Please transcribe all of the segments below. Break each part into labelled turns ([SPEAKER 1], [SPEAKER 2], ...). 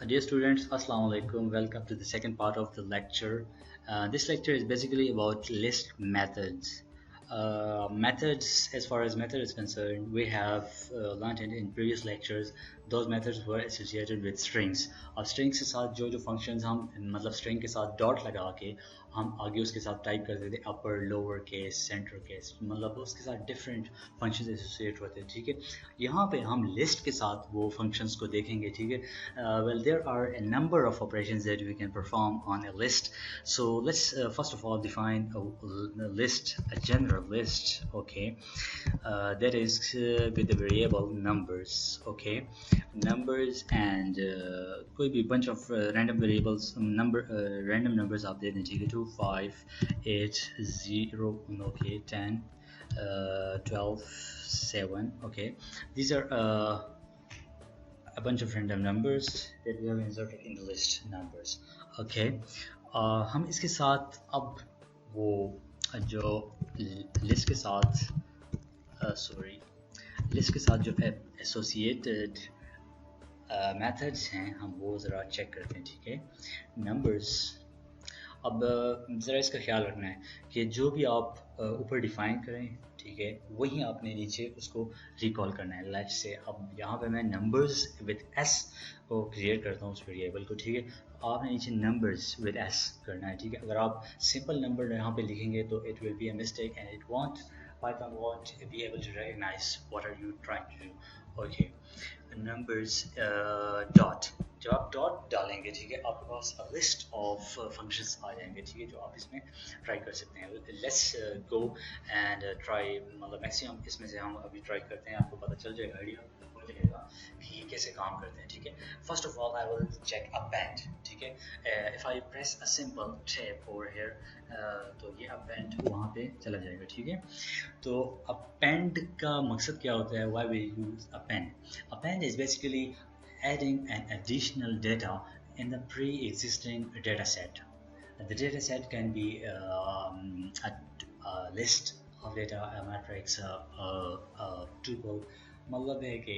[SPEAKER 1] Dear students, Assalamu alaikum. Welcome to the second part of the lecture. This lecture is basically about list methods. Methods, as far as method is concerned, we have learned in previous lectures. Those methods were associated with strings. अब strings के साथ जो functions हम मतलब string के साथ dot लगा के हम आगे उसके साथ टाइप करते थे upper, lower case, center case, मतलब उसके साथ different functions associate होते हैं. ठीक है, यहाँ पे हम list के साथ वो functions को देखेंगे. ठीक है, well there are a number of operations that we can perform on a list. So let's first of all define a list, a general list. Okay, that is with the variable numbers. Okay, numbers and कोई भी bunch of random variables, random numbers आप दे दें. ठीक है, 2 5 8 0 okay 10 12 7. Okay, these are a bunch of random numbers that we have inserted in the list numbers. Okay, हम इसके साथ अब वो जो लिस्ट के साथ लिस्ट के साथ जो एसोसिएटेड मेथड्स हैं हम वो ज़रा चेक करते हैं. ठीक है, नंबर्स. अब ज़रा इसका ख्याल रखना है कि जो भी आप ऊपर डिफाइन करें, ठीक है, वही आपने नीचे उसको रिकॉल करना है. लेट्स से अब यहाँ पे मैं नंबर्स विद एस को क्रिएट करता हूँ उस वेरिएबल को. ठीक है, आपने नीचे नंबर्स विद एस करना है. ठीक है, अगर आप सिंपल नंबर यहाँ पे लिखेंगे तो it will be a mistake and it won't Python won't be able to recognize what are you trying to do. Okay, numbers dot. जब आप डॉट डालेंगे, ठीक है, आपके पास a list of functions आ जाएंगे. ठीक है, जो आप इसमें ट्राई कर सकते हैं. Let's go and try, मतलब मैक्सिमम इसमें से हम अभी ट्राई करते हैं. आपको पता चल जाएगा, आइडिया हो जाएगा कि कैसे काम करते हैं. ठीक है, first of all I will check append. ठीक है, if I press a simple tab over here, तो ये append वहाँ पे चला जाएगा. ठीक है, तो append का मकसद क्या होता है? Why we use append? Append is basically adding an additional data in the pre-existing data set. The data set can be a list of data, a matrix, a tuple. मतलब है कि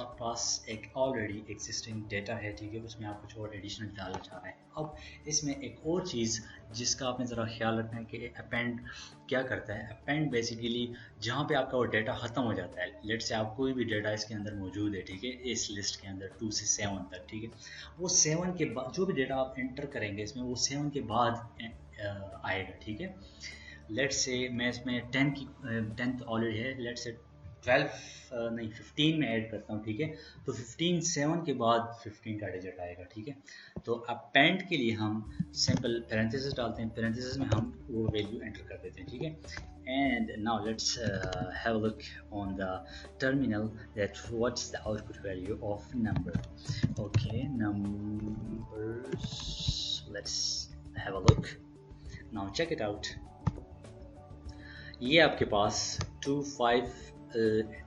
[SPEAKER 1] आपके पास एक ऑलरेडी एग्जिस्टिंग डेटा है. ठीक है, उसमें आप कुछ और एडिशनल डालना चाह रहे हैं. अब इसमें एक और चीज़ जिसका आपने ज़रा ख्याल रखना है कि अपेंड क्या करता है. अपेंड बेसिकली जहाँ पे आपका वो डेटा ख़त्म हो जाता है, लेट से आप कोई भी डेटा इसके अंदर मौजूद है, ठीक है, इस लिस्ट के अंदर 2 से 7 तक. ठीक है, वो 7 के बाद जो भी डेटा आप एंटर करेंगे इसमें वो 7 के बाद आएगा. ठीक है, लेट से मैं इसमें 10th ऑलरेडी है, लेट से 15 में ऐड करता हूँ. ठीक है, तो 15 7 के बाद 15 का डिजिट आएगा. ठीक है, तो अपेंड के लिए हम सिंपल पैरेंथेसिस डालते हैं. पैरेंथेसिस में हम वो वैल्यू एंटर कर देते हैं. ठीक है, and now let's have a look on the terminal that what's the output value of number. Okay, numbers, let's have a look. Now check it out. ये आपके पास 2 5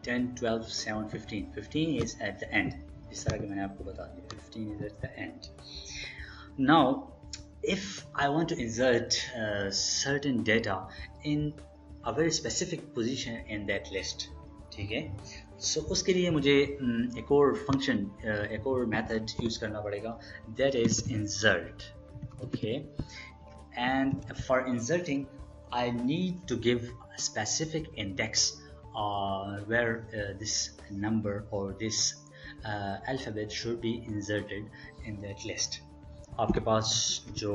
[SPEAKER 1] 10 12 7 15. 15 is at the end, जिस तरह कि मैंने आपको बता दिया. 15 is at the end. Now if I want to insert certain data in a very specific position in that list, ठीक है, so उसके लिए मुझे एक और फंक्शन, एक और मेथड यूज़ करना पड़ेगा, that is insert. Okay, and for inserting I need to give a specific index where this number or this alphabet should be inserted in that list. आपके पास जो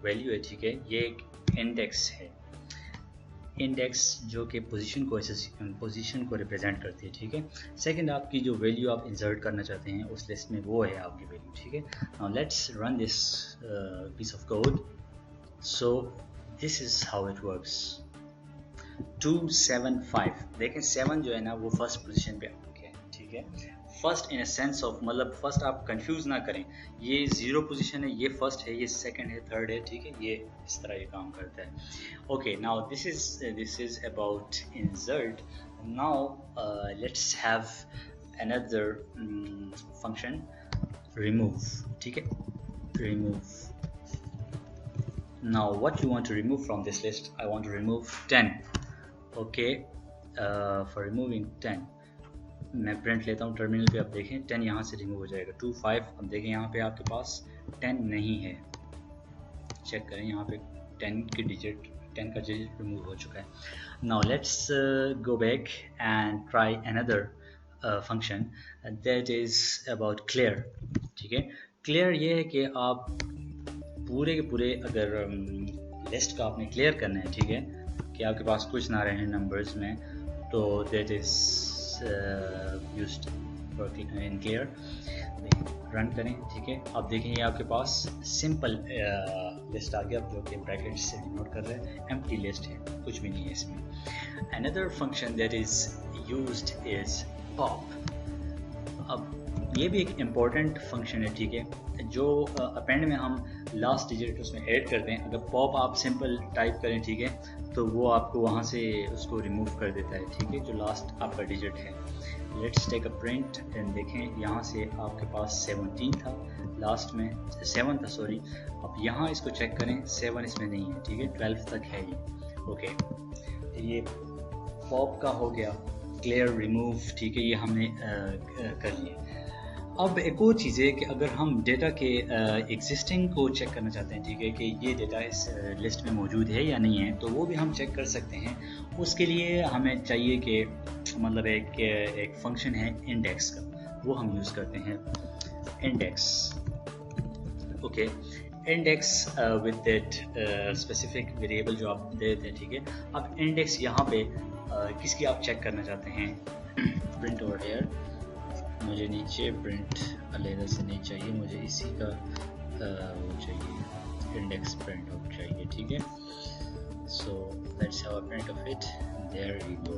[SPEAKER 1] वैल्यू है, ठीक है, ये एक इंडेक्स है. इंडेक्स जो कि पोजीशन को रिप्रेजेंट करती है. ठीक है, सेकंड आपकी जो वैल्यू आप इंसर्ट करना चाहते हैं उस लिस्ट में वो है आपकी वैल्यू. ठीक है, now let's run this piece of code. So this is how it works. 2 7 5. देखें 7 जो है ना वो फर्स्ट पोजीशन पे आ गया. ठीक है, first in a sense of, मतलब फर्स्ट आप कंफ्यूज ना करें, ये 0 पोजीशन है, ये फर्स्ट है, ये सेकंड है, थर्ड है. ठीक है, ये इस तरह ये काम करता है. Okay, now this is about insert. Now let's have another function, remove. ठीक है, remove. Now what you want to remove from this list? I want to remove 10. Okay, for removing 10, मैं प्रिंट लेता हूँ टर्मिनल पे, अब देखें 10 यहाँ से रिमूव हो जाएगा, 2 5। अब देखें यहाँ पे आपके पास 10 नहीं है, चेक करें यहाँ पे 10 का डिजिट रिमूव हो चुका है। Now let's go back and try another function that is about clear. ठीक है, क्लियर ये है कि आप पूरे के पूरे अगर लिस्ट का आपने क्लियर करना है, ठीक है, कि आपके पास कुछ ना रहे नंबर्स में, तो that is used for in clear. Run करें, ठीक है, अब देखें ये आपके पास सिंपल लिस्ट आ गया जो कि ब्रैकेट से डिनोट कर रहे हैं, एम्प्टी लिस्ट है, कुछ भी नहीं है इसमें। Another function that is used is pop. अब ये भी एक इम्पॉर्टेंट फंक्शन है, ठीक है, जो अपेंड में हम लास्ट डिजिट उसमें ऐड करते हैं। अगर पॉप आप सिंपल टाइप करें, ठीक है, तो वो आपको वहाँ से उसको रिमूव कर देता है, ठीक है, जो लास्ट आपका डिजिट है। Let's take a print and देखें यहाँ से आपके पास 17 था, लास्ट में 7 था, सॉरी। अब यहाँ इसको चेक करें, 7 इसमें नहीं है, ठीक है, 12 तक है ये। ओके, ये पॉप का हो गया, क्लियर रिमूव, ठीक है, ये हमने कर लिया। अब एक और चीज़ है कि अगर हम डेटा के एग्जिस्टिंग को चेक करना चाहते हैं, ठीक है, कि ये डेटा इस लिस्ट में मौजूद है या नहीं है, तो वो भी हम चेक कर सकते हैं। उसके लिए हमें चाहिए कि मतलब एक फंक्शन है इंडेक्स का, वो हम यूज़ करते हैं, index. Okay, index with that specific variable जो आप दे देते हैं, ठीक है। अब इंडेक्स यहाँ पे किसकी आप चेक करना चाहते हैं, प्रिंट ओवर हियर, मुझे नीचे प्रिंट अलग से नहीं चाहिए, मुझे इसी का वो चाहिए, इंडेक्स प्रिंट आउट चाहिए, ठीक है। So let's have a print of it, there we go.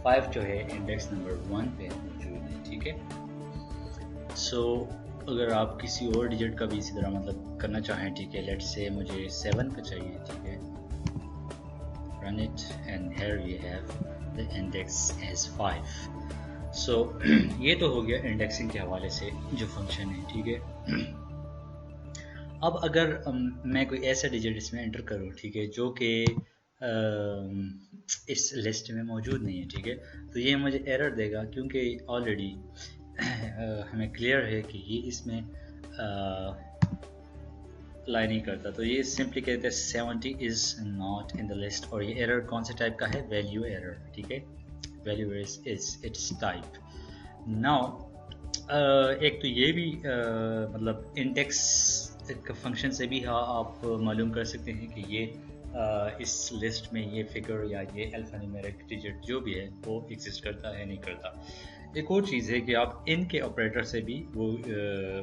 [SPEAKER 1] 5 जो है इंडेक्स नंबर 1 पे मौजूद है, ठीक है। सो अगर आप किसी और डिजिट का भी इसी तरह मतलब करना चाहें, ठीक है, लेट्स से मुझे 7 का चाहिए, ठीक है, run it and here we have the index as 5। So ये तो हो गया इंडेक्सिंग के हवाले से जो फंक्शन है, ठीक है। अब अगर मैं कोई ऐसा डिजिट इसमें एंटर करूँ, ठीक है, जो कि इस लिस्ट में मौजूद नहीं है, ठीक है, तो ये मुझे एरर देगा, क्योंकि ऑलरेडी हमें क्लियर है कि ये इसमें लाई नहीं करता। तो ये सिंपली कहते हैं 70 is not in the list, और ये एरर कौन से टाइप का है, वैल्यू एरर, ठीक है, value is it's type. Now एक तो ये भी मतलब इंडेक्स फंक्शन से भी आप मालूम कर सकते हैं कि ये इस लिस्ट में ये फिगर या ये अल्फान्यूमेरिक डिजिट जो भी है वो एग्जिस्ट करता है नहीं करता। एक और चीज़ है कि आप इनके ऑपरेटर से भी वो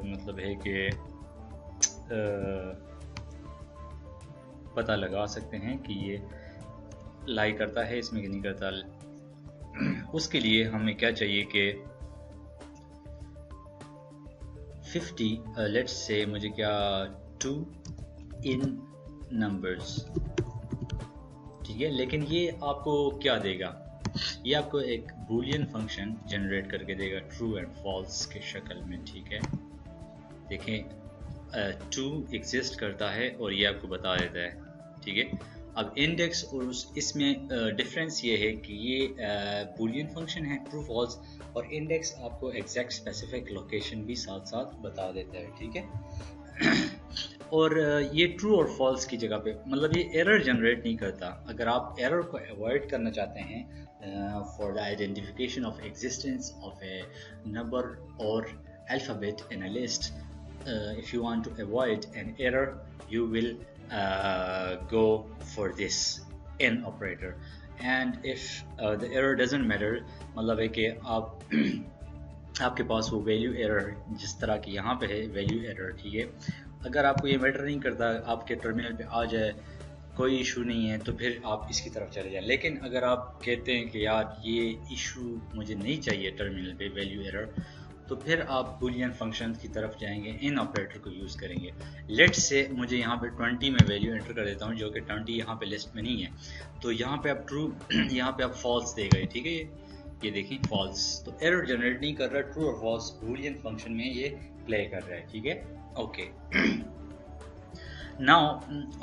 [SPEAKER 1] मतलब है कि पता लगा सकते हैं कि ये लाई करता है इसमें कि नहीं करता। उसके लिए हमें क्या चाहिए कि 50 लेट्स से मुझे क्या 2 इन नंबर्स, ठीक है, लेकिन ये आपको क्या देगा, ये आपको एक बूलियन फंक्शन जनरेट करके देगा ट्रू एंड फॉल्स के शक्ल में, ठीक है। देखें 2 एग्जिस्ट करता है और ये आपको बता देता है, ठीक है। अब इंडेक्स और इसमें डिफरेंस ये है कि ये बूलियन फंक्शन है ट्रू फॉल्स, और इंडेक्स आपको एग्जैक्ट स्पेसिफिक लोकेशन भी साथ साथ बता देता है, ठीक है। और ये ट्रू और फॉल्स की जगह पे मतलब ये एरर जनरेट नहीं करता। अगर आप एरर को अवॉइड करना चाहते हैं for the identification of existence of a number और alphabet in a list, if you want to avoid an error you will go for this in operator, and if the error doesn't matter, मतलब है कि आप आपके पास वो value error जिस तरह की यहाँ पे है वैल्यू एरर, ठीक है, अगर आपको ये मैटर नहीं करता आपके टर्मिनल पे आ जाए कोई इशू नहीं है तो फिर आप इसकी तरफ चले जाएं। लेकिन अगर आप कहते हैं कि यार ये इशू मुझे नहीं चाहिए टर्मिनल पे वैल्यू एरर, तो फिर आप बूलियन फंक्शन की तरफ जाएंगे, इन ऑपरेटर को यूज़ करेंगे। लेट्स से मुझे यहाँ पे 20 में वैल्यू एंटर कर देता हूँ जो कि 20 यहाँ पे लिस्ट में नहीं है, तो यहाँ पे आप ट्रू यहाँ पे आप फॉल्स दे गए, ठीक है, ये देखिए फॉल्स, तो एरर जनरेट नहीं कर रहा, ट्रू और फॉल्स बूलियन फंक्शन में ये प्ले कर रहा है, ठीक है। ओके, नाउ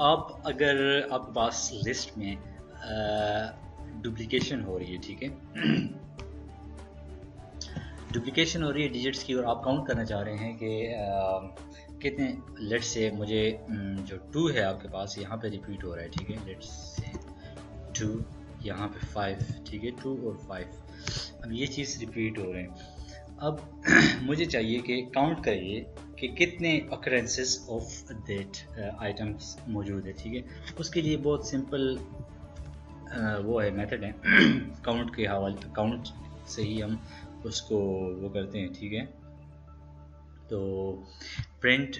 [SPEAKER 1] आप अगर आपके पास लिस्ट में डुप्लीकेशन हो रही है, ठीक है। डुप्लीकेशन हो रही है डिजिट्स की, और आप काउंट करना चाह रहे हैं कि कितने, लेट्स से मुझे जो 2 है आपके पास यहाँ पे रिपीट हो रहा है, ठीक है। लेट्स से 2, यहाँ पे 5, ठीक है, 2 और 5, अब ये चीज़ रिपीट हो रहे हैं। अब मुझे चाहिए कि काउंट करिए कि कितने अकरेंसेस ऑफ दैट आइटम्स मौजूद है, ठीक है। उसके लिए बहुत सिंपल वो है, मेथड है काउंट के हवाले, काउंट से ही हम उसको वो करते हैं, ठीक है। तो प्रिंट,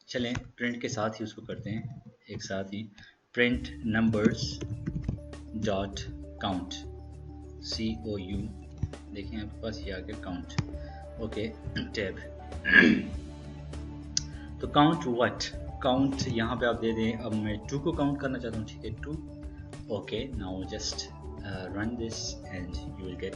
[SPEAKER 1] चलें प्रिंट के साथ ही उसको करते हैं एक साथ ही, print numbers dot count, COU, देखें आपके पास ये आ गया काउंट, ओके, टैब। तो काउंट व्हाट, काउंट यहाँ पे आप दे दें, अब मैं 2 को काउंट करना चाहता हूँ, ठीक है, 2, okay. Now just run this and you will get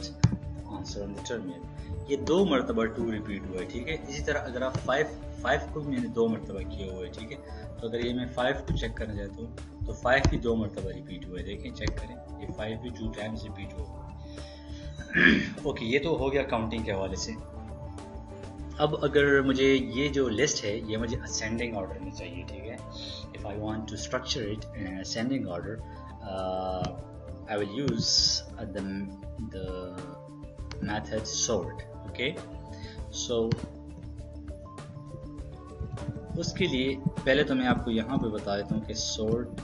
[SPEAKER 1] answer on the terminal. ये 2 मरतबा 2 रिपीट हुआ है, ठीक है। इसी तरह अगर आप 5 को भी मैंने 2 मरतबा किया हुआ है, ठीक है। तो अगर ये मैं 5 को चेक करना चाहता हूँ तो 5 भी 2 मरतबा रिपीट हुआ है, देखें चेक करें, ये 5 भी 2 टाइम्स रिपीट हुआ है। ओके, ये तो हो गया काउंटिंग के हवाले से। अब अगर मुझे ये जो लिस्ट है ये मुझे असेंडिंग ऑर्डर में चाहिए, ठीक है। If I want to structure it in ascending order, I will use the method sort, okay. So उसके लिए पहले तो मैं आपको यहाँ पे बता देता हूँ कि sort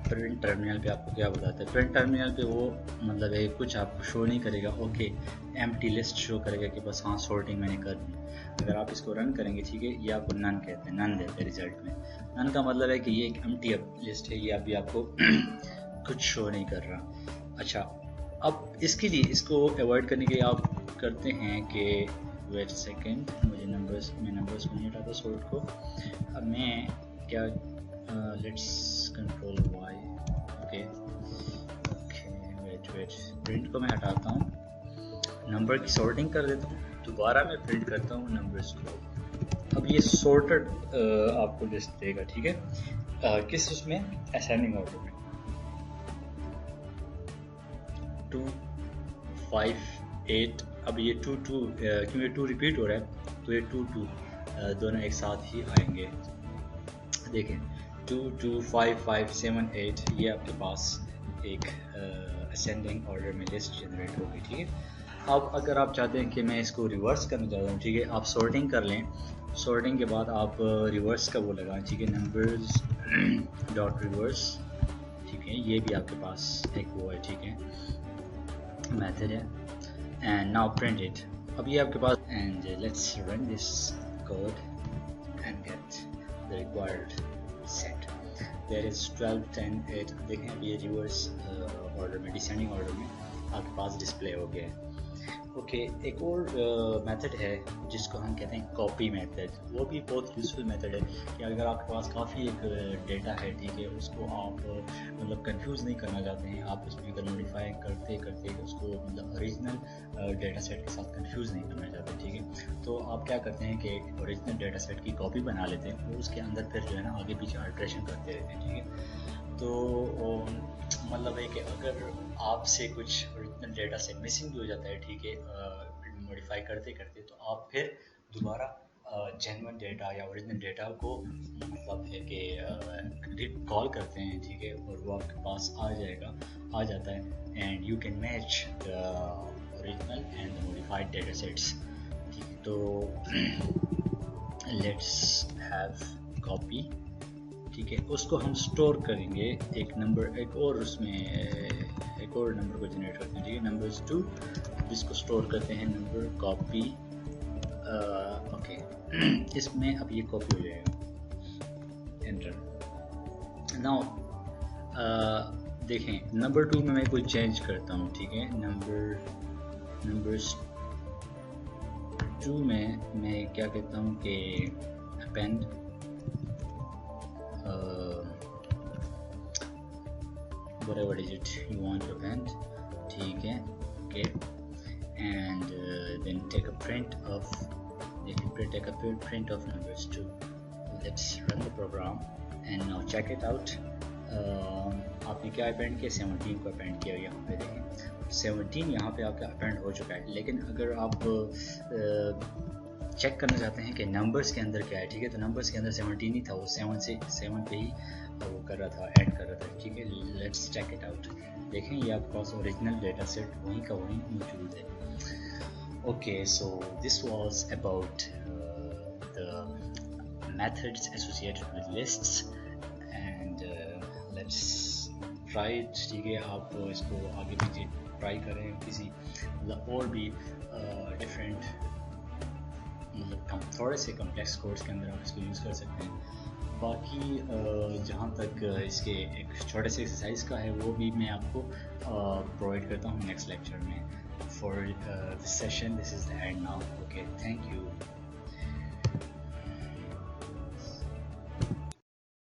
[SPEAKER 1] प्रिंट टर्मिनल पे आपको क्या बताता है। प्रिंट टर्मिनल पे वो मतलब है कुछ आपको शो नहीं करेगा, ओके, एम्प्टी लिस्ट शो करेगा कि बस हाँ सॉर्टिंग मैंने कर दी। अगर आप इसको रन करेंगे, ठीक है, ये आपको नन कहते हैं, नन देते हैं रिजल्ट में। नन का मतलब है कि ये एक एम्प्टी लिस्ट है, ये अभी आपको कुछ शो नहीं कर रहा। अच्छा, अब इसके लिए, इसको अवॉइड करने के लिए आप करते हैं कि वेट सेकेंड, मुझे नंबर्स को नहीं हटाता सॉर्ट को। अब मैं क्या, let's control Y, okay, wait, print को मैं हटाता हूँ, नंबर की सॉर्टिंग कर देता हूँ, दोबारा मैं प्रिंट करता हूँ नंबर्स को। अब ये सॉर्टेड आपको लिस्ट देगा, ठीक है, किस उसमें, असेंडिंग ऑर्डर में। 2, 5, 8, अब ये 2, क्योंकि 2 रिपीट हो रहा है तो ये 2, 2 दोनों एक साथ ही आएंगे। देखें 2, 2, 5, 5, 7, 8, ये आपके पास एक असेंडिंग ऑर्डर में लिस्ट जनरेट होगी, ठीक है। अब अगर आप चाहते हैं कि मैं इसको रिवर्स करना चाहता हूँ, ठीक है, आप सॉर्टिंग कर लें, सॉर्टिंग के बाद आप रिवर्स का वो लगाएं, ठीक है, नंबर्स डॉट रिवर्स, ठीक है, ये भी आपके पास एक वो है, ठीक है, मेथड है। एंड नाउ प्रिंट इट, अब ये आपके पास, and let's run this code and get the required set. There is 12, 10, 8, देखें अब ये रिवर्स ऑर्डर में, डिसेंडिंग ऑर्डर में आपके पास डिस्प्ले हो गया है। ओके, एक और मेथड है जिसको हम कहते हैं कॉपी मेथड। वो भी बहुत यूज़फुल मेथड है कि अगर आपके पास काफ़ी एक डेटा है, ठीक है, उसको आप मतलब कंफ्यूज नहीं करना चाहते हैं, आप उसमें अगर मॉडिफाई करते करते उसको मतलब ओरिजिनल डेटा सेट के साथ कंफ्यूज नहीं करना चाहते, ठीक है, तो आप क्या करते हैं कि ओरिजिनल डेटा सेट की कॉपी बना लेते हैं और उसके अंदर फिर जो है ना आगे पीछे अल्ट्रेशन करते रहते हैं, ठीक है। तो मतलब है कि अगर आपसे कुछ ओरिजिनल डेटा से मिसिंग भी हो जाता है, ठीक है, मॉडिफाई करते करते, तो आप फिर दोबारा जेन्युइन डेटा या ओरिजिनल डेटा को मतलब है कि कॉल करते हैं, ठीक है, और वो आपके पास आ जाता है, and you can match the original and the modified data sets, ठीक है। तो लेट्स हैव कॉपी, ठीक है, उसको हम स्टोर करेंगे एक नंबर, एक और उसमें एक और नंबर को जनरेट करते हैं, ठीक है, नंबर्स 2, जिसको स्टोर करते हैं नंबर कॉपी, ओके, इसमें अब ये कॉपी हो जाएगा, एंटर। नाउ देखें नंबर 2 में मैं कोई चेंज करता हूँ, ठीक है, नंबर्स 2 में मैं क्या कहता हूँ कि append whatever digit you want to append, ठीक है, okay, and then take a print of numbers 2. Let's run the program and now check it out. आप आपने क्या अपेंड किया, 17 को अपेंड किया। यहाँ पे देखें 17 यहाँ पे आपका अपेंड हो चुका है। लेकिन अगर आप चेक करना चाहते हैं कि नंबर्स के अंदर क्या है, ठीक है, तो नंबर्स के अंदर 17 ही था, वो 7 पे ही वो कर रहा था, ऐड कर रहा था, ठीक है। Let's check it out. देखें ये आपके पास ओरिजिनल डेटा सेट वहीं का वहीं मौजूद है। Okay, so this was about the methods associated with lists and let's try it, ठीक है। आप इसको आगे भी ट्राई करें, किसी मतलब और भी डिफरेंट मतलब थोड़े से कम्प्लेक्स कोर्स के अंदर आप इसको यूज़ कर सकते हैं। बाकी जहाँ तक इसके एक छोटे से एक्सरसाइज का है वो भी मैं आपको प्रोवाइड करता हूँ नेक्स्ट लेक्चर में। For this session this is the end now. Okay, thank you.